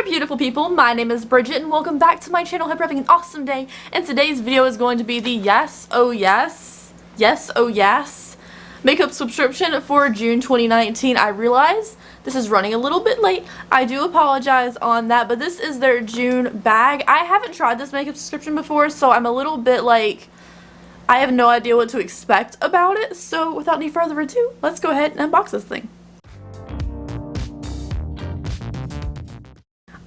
beautiful people, my name is Bridget and welcome back to my channel. Hope you're having an awesome day, and today's video is going to be the yes oh yes makeup subscription for June 2019. I realize this is running a little bit late. I do apologize on that, but this is their June bag. I haven't tried this makeup subscription before, so I'm a little bit like, I have no idea what to expect about it. So without any further ado, let's go ahead and unbox this thing.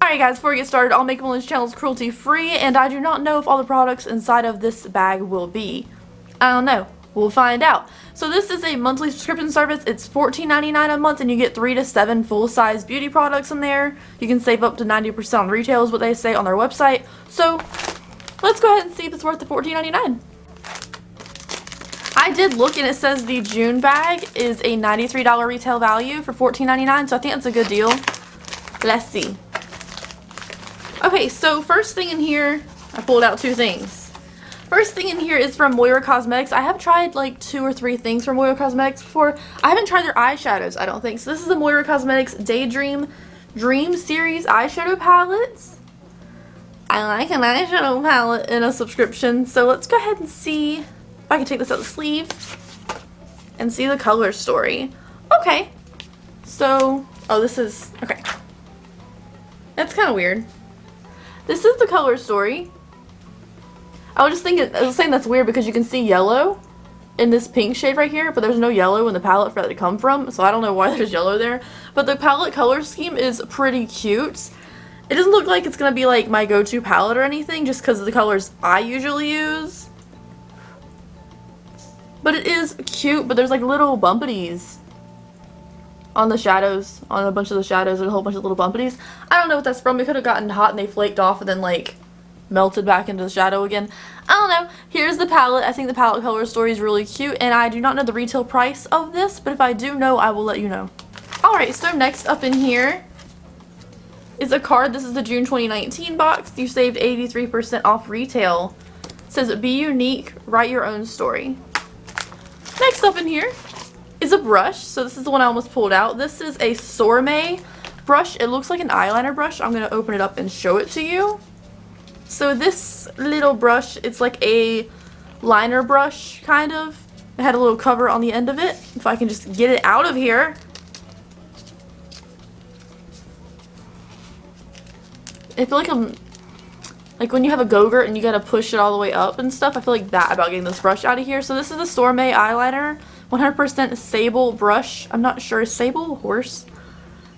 Alright guys, before we get started, all makeup on this channel is cruelty free, and I do not know if all the products inside of this bag will be. I don't know. We'll find out. So this is a monthly subscription service. It's $14.99 a month, and you get 3 to 7 full-size beauty products in there. You can save up to 90% on retail is what they say on their website. So let's go ahead and see if it's worth the $14.99. I did look, and it says the June bag is a $93 retail value for $14.99, so I think that's a good deal. Let's see. Okay, so first thing in here, I pulled out two things. First thing in here is from Moira Cosmetics. I have tried like 2 or 3 things from Moira Cosmetics before. I haven't tried their eyeshadows, I don't think. So this is the Moira Cosmetics Daydream Dream Series eyeshadow palettes. I like an eyeshadow palette in a subscription. So let's go ahead and see if I can take this out of the sleeve and see the color story. Okay. So, oh, this is, okay. That's kind of weird. This is the color story. I was saying that's weird because you can see yellow in this pink shade right here, but there's no yellow in the palette for that to come from, so I don't know why there's yellow there. But the palette color scheme is pretty cute. It doesn't look like it's gonna be like my go-to palette or anything, just because of the colors I usually use. But it is cute, but there's like little bumpities on the shadows, on a bunch of the shadows, and a whole bunch of little bumpities. I don't know what that's from. It could have gotten hot and they flaked off and then like melted back into the shadow again. I don't know. Here's the palette. I think the palette color story is really cute, and I do not know the retail price of this, but if I do know, I will let you know. Alright, so next up in here is a card. This is the June 2019 box. You saved 83% off retail. It says, be unique, write your own story. Next up in here is a brush. So this is the one I almost pulled out. This is a Sorbet brush. It looks like an eyeliner brush. I'm going to open it up and show it to you. So this little brush, it's like a liner brush, kind of. It had a little cover on the end of it. If I can just get it out of here. I feel like like when you have a Go-Gurt and you gotta push it all the way up and stuff. I feel like that about getting this brush out of here. So this is the Sorbet eyeliner. 100% sable brush. I'm not sure. Sable? Horse?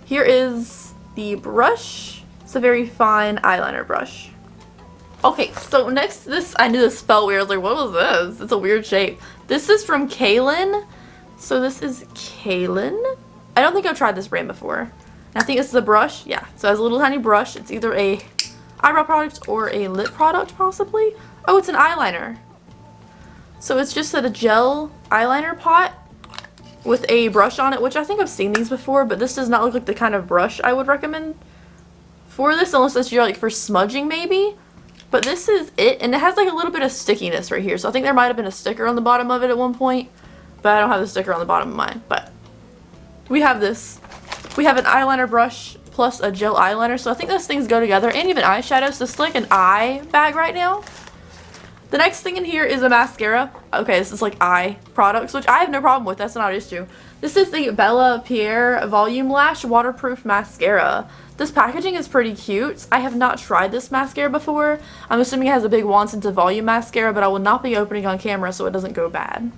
Here is the brush. It's a very fine eyeliner brush. Okay, so next to this, I knew this felt weird. I was like, what was this? It's a weird shape. This is from Kaylin. So this is Kaylin. I don't think I've tried this brand before. I think this is a brush. Yeah, so it has a little tiny brush. It's either a eyebrow product or a lip product, possibly. Oh, it's an eyeliner. So it's just a gel eyeliner pot with a brush on it, which I think I've seen these before, but this does not look like the kind of brush I would recommend for this, unless it's like for smudging maybe. But this is it, and it has like a little bit of stickiness right here, so I think there might have been a sticker on the bottom of it at one point, but I don't have the sticker on the bottom of mine. But we have this. We have an eyeliner brush plus a gel eyeliner, so I think those things go together, and even eyeshadow, so it's like an eye bag right now. The next thing in here is a mascara. Okay, this is like eye products, which I have no problem with. That's not an issue. This is the Belle Pierre Volume Lash Waterproof Mascara. This packaging is pretty cute. I have not tried this mascara before. I'm assuming it has a big wand into volume mascara, but I will not be opening on camera so it doesn't go bad.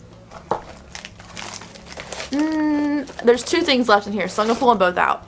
There's 2 things left in here, so I'm going to pull them both out.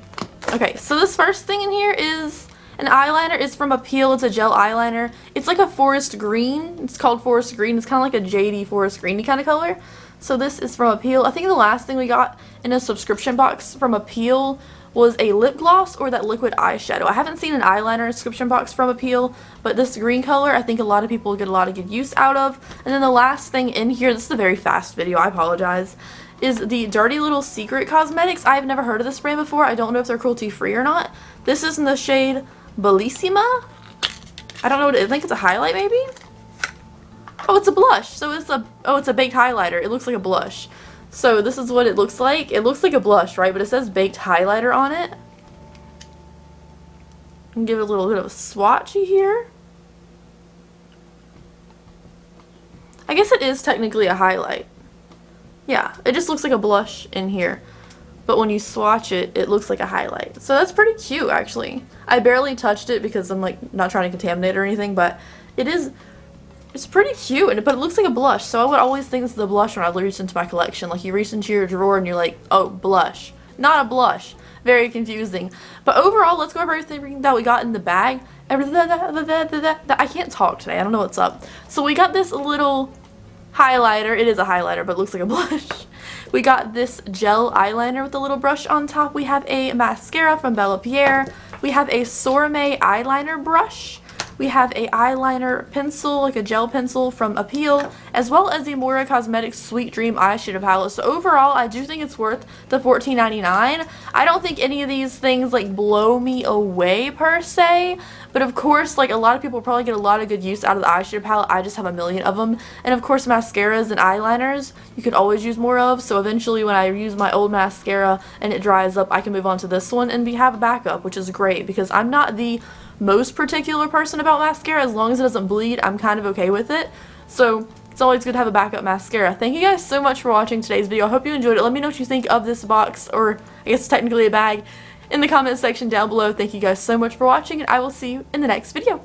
Okay, so this first thing in here is an eyeliner. It's from Appeal. It's a gel eyeliner. It's like a forest green. It's called forest green. It's kind of like a jadey forest greeny kind of color. So this is from Appeal. I think the last thing we got in a subscription box from Appeal was a lip gloss or that liquid eyeshadow. I haven't seen an eyeliner subscription box from Appeal, but this green color I think a lot of people get a lot of good use out of. And then the last thing in here, this is a very fast video, I apologize, is the Dirty Little Secret Cosmetics. I've never heard of this brand before. I don't know if they're cruelty free or not. This is in the shade Bellissima. I don't know what it is. I think it's a highlight maybe? Oh, it's a blush. So it's a baked highlighter. It looks like a blush. So this is what it looks like. It looks like a blush, right? But it says baked highlighter on it. And give it a little bit of a swatchy here. I guess it is technically a highlight. Yeah, it just looks like a blush in here. But when you swatch it, it looks like a highlight. So that's pretty cute, actually. I barely touched it because I'm like not trying to contaminate or anything, but it's pretty cute, but it looks like a blush. So I would always think it's the blush when I reach into my collection. Like you reach into your drawer and you're like, oh, blush. Not a blush. Very confusing. But overall, let's go over everything that we got in the bag. I can't talk today. I don't know what's up. So we got this little highlighter. It is a highlighter, but it looks like a blush. We got this gel eyeliner with a little brush on top. We have a mascara from Belle. We have a Sorbet eyeliner brush. We have a eyeliner pencil, like a gel pencil from Appeal, as well as the Moira Cosmetics Sweet Dream eyeshadow palette. So overall, I do think it's worth the $14.99. I don't think any of these things like blow me away per se, but of course, like a lot of people probably get a lot of good use out of the eyeshadow palette. I just have a million of them. And of course, mascaras and eyeliners, you could always use more of. So eventually when I use my old mascara and it dries up, I can move on to this one and have a backup, which is great because I'm not the most particular person about mascara. As long as it doesn't bleed, I'm kind of okay with it. So it's always good to have a backup mascara. Thank you guys so much for watching today's video. I hope you enjoyed it. Let me know what you think of this box, or I guess technically a bag, in the comment section down below. Thank you guys so much for watching, and I will see you in the next video.